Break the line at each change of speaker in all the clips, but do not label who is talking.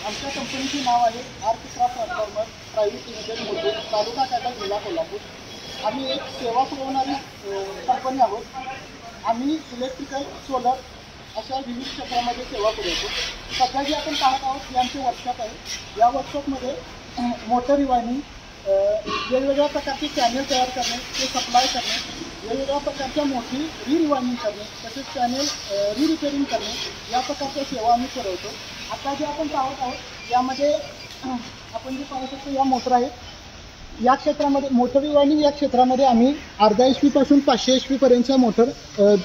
आमच्या कंपनीचे नाव आहे आर्थिक्राफ्ट ट्रान्सफॉर्मर प्रायव्हेट लिमिटेड मुलुंड, तालुका काटा, जिल्हा कोल्हापूर. आम्ही एक सेवा पुरवणारी कंपनी आहोत. आम्ही इलेक्ट्रिकल, सोलर अशा विविध क्षेत्रामध्ये सेवा पुरवतो. सध्या जे आपण पाहत आहोत हे आमचे वर्कशॉप आहे. या वर्कशॉपमध्ये मोटर रिवायनिंग, वेगवेगळ्या प्रकारचे चॅनल तयार करणे, ते सप्लाय करणे, वेगवेगळ्या प्रकारच्या मोठी रिवायनिंग करणे, तसेच चॅनल रिपेअरिंग करणे, या प्रकारच्या सेवा आम्ही पुरवतो. आता जे आपण पाहत आहोत यामध्ये आपण जे पाहू शकतो या मोटर आहेत. या क्षेत्रामध्ये मोटर रिवायनिंग या क्षेत्रामध्ये आम्ही अर्धा HP पासून 500 HP पर्यंतच्या मोटर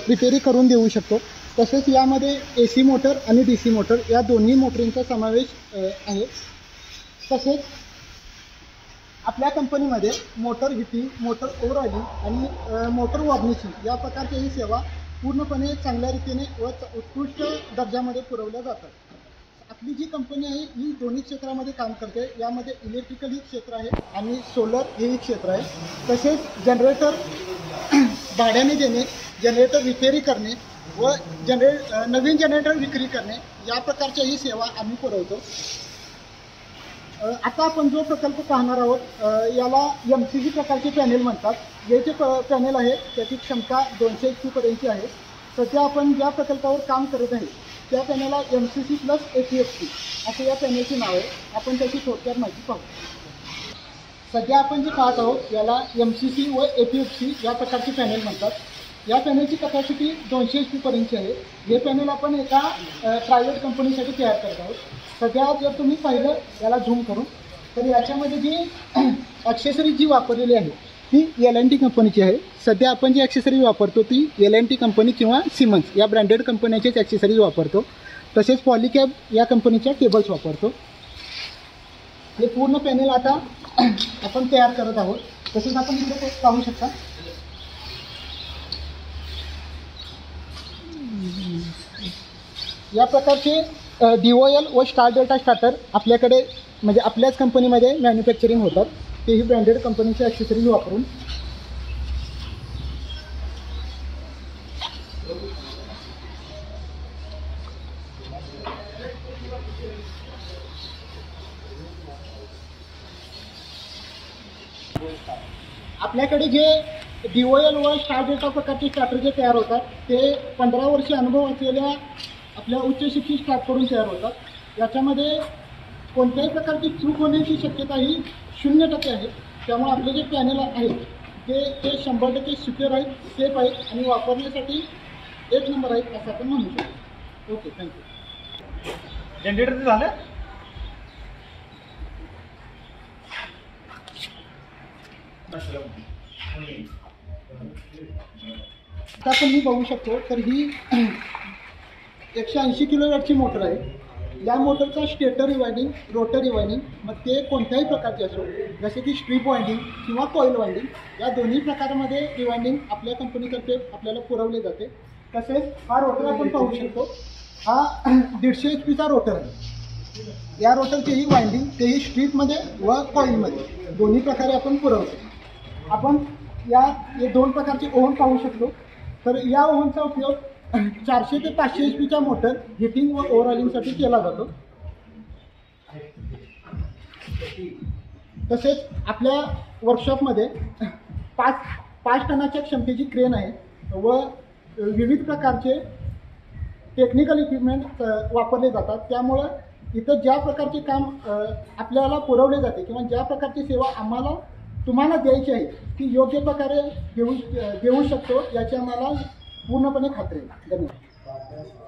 रिपेअरी करून देऊ शकतो. तसेच यामध्ये AC मोटर आणि DC मोटर या दोन्ही मोटरींचा समावेश आहे. तसेच आपल्या कंपनीमध्ये मोटर हिटिंग, मोटर ओव्हरऑइलिंग आणि मोटर वॉर्निशिंग या प्रकारच्या ही सेवा पूर्णपणे चांगल्या रीतीने व उत्कृष्ट दर्जामध्ये पुरवल्या जातात. आपली जी कंपनी आहे ही दोन्ही क्षेत्रामध्ये काम करते. यामध्ये इलेक्ट्रिकल ही क्षेत्र आहे आणि सोलर हेही क्षेत्र आहे. तसेच जनरेटर भाड्याने देणे, जनरेटर रिपेअरी करणे व नवीन जनरेटर विक्री करणे या प्रकारच्या ही सेवा आम्ही पुरवतो. आता आपण जो प्रकल्प पाहणार आहोत याला MCC प्रकारचे पॅनेल म्हणतात. हे जे पॅनेल आहे त्याची क्षमता 200 HP पर्यंतची आहे. सध्या आपण ज्या प्रकल्पावर काम करत आहे त्या पॅनेलला MCC प्लस APFC असे या पॅनेलचे नाव आहे. आपण त्याची थोडक्यात माहिती पाहू. सध्या आपण जे पाहत आहोत याला MCC व APFC या प्रकारचे पॅनेल म्हणतात. या पॅनेलची कपॅसिटी 200 HP पर्यंतची आहे. हे पॅनेल आपण एका प्रायव्हेट कंपनीसाठी तयार करत आहोत. सध्या जर तुम्ही पाहिलं याला झूम करून तर याच्यामध्ये जी ॲक्सेसरी जी वापरलेली आहे ती L&T कंपनीची आहे. सध्या आपण जी ॲक्सेसरी वापरतो ती L&T कंपनी किंवा सिमन्स या ब्रँडेड कंपन्याचेच ॲक्सेसरीज वापरतो. तसेच पॉलिकॅब या कंपनीच्या केबल्स वापरतो. हे पूर्ण पॅनेल आता आपण तयार करत आहोत. तसेच आपण इकडे पाहू शकता या प्रकारचे DOL व स्टार डेल्टा स्टार्टर आपल्याकडे म्हणजे आपल्याच कंपनीमध्ये मॅन्युफॅक्चरिंग होतात. तेही ब्रँडेड कंपनीचे ॲक्सेसरीज वापरून. आपल्याकडे जे DOL व स्टार डेल्टा प्रकारचे स्टार्टर जे तयार होतात ते 15 वर्षे अनुभव असलेल्या आपल्या उच्च शिक्षित स्टाफकडून तयार होतात. याच्यामध्ये कोणत्याही प्रकारची चूक होण्याची शक्यता ही 0% आहे. त्यामुळे आपले जे पॅनेल आहेत ते 100% सिक्युअर आहेत, सेफ आहेत आणि वापरण्यासाठी एक नंबर आहेत असं आपण म्हणू शकतो. Okay, thank you.
जनरेटर झालं.
आता तुम्ही बघू शकतो तर ही 180 किलोवॅटची मोटर आहे. या मोटरचा स्टेटर रिवायंडिंग, रोटर रिवायंडिंग मग ते कोणत्याही प्रकारचे असो, जसे की स्ट्रीप वाइंडिंग किंवा कॉईल वाइंडिंग या दोन्ही प्रकारामध्ये रिवाइंडिंग आपल्या कंपनीतर्फे आपल्याला पुरवले जाते. तसेच हा रोटर आपण पाहू शकतो. हा 150 HP रोटर आहे. या रोटरचेही वाइंडिंग तेही स्ट्रीपमध्ये व कॉईलमध्ये दोन्ही प्रकारे आपण पुरवतो. आपण हे दोन प्रकारचे ओव्हन पाहू शकतो. तर या ओव्हनचा उपयोग 400 ते 500 HPच्या मोटर हिटिंग व ओव्हरऑलिंगसाठी केला जातो. तसेच आपल्या वर्कशॉपमध्ये 5 टनाच्या क्षमतेची क्रेन आहे व विविध प्रकारचे टेक्निकल इक्विपमेंट वापरले जातात. त्यामुळं इथं ज्या प्रकारचे काम आपल्याला पुरवले जाते किंवा ज्या प्रकारची सेवा तुम्हाला द्यायची आहे ती योग्य प्रकारे देऊ शकतो याची आम्हाला पूर्णपणे खात्री आहे. धन्यवाद.